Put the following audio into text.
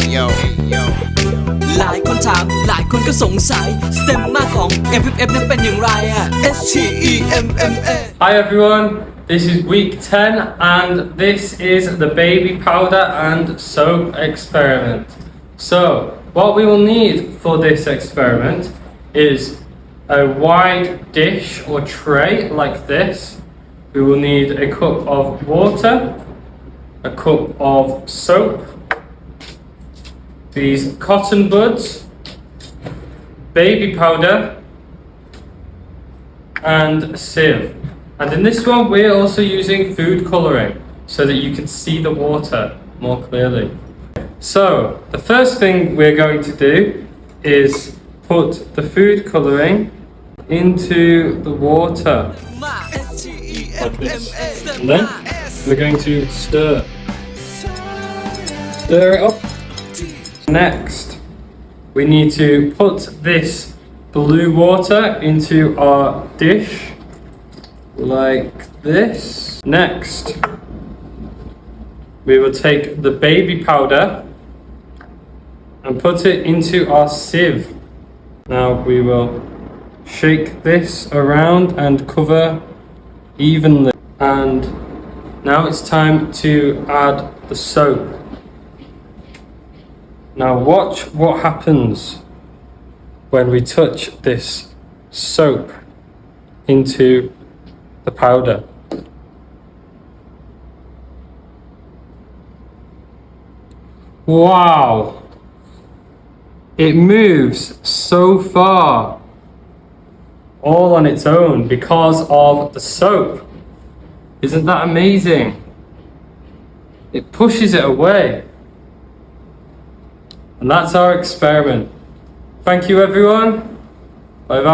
หลายคนถามหลายคนก็สงสัยสเต็มมาของ MFF นั้นเป็นอย่างไรอะ STEMMA Hi everyone, this is week 10 and this is the baby powder and soap experiment. So what we will need for this experiment is a wide dish or tray like this. We will need a cup of water, a cup of soap, these cotton buds, baby powder and a sieve. And in this one we're also using food colouring so that you can see the water more clearly. So the first thing we're going to do is put the food colouring into the water like this. And then we're going to stir it up. Next we need to put this blue water into our dish like this. Next we will take the baby powder and put it into our sieve. Now we will shake this around and cover evenly. And now it's time to add the soap. Now watch what happens when we touch this soap into the powder. Wow! It moves so far all on its own because of the soap. Isn't that amazing? It pushes it away. And that's our experiment. Thank you everyone. Bye bye.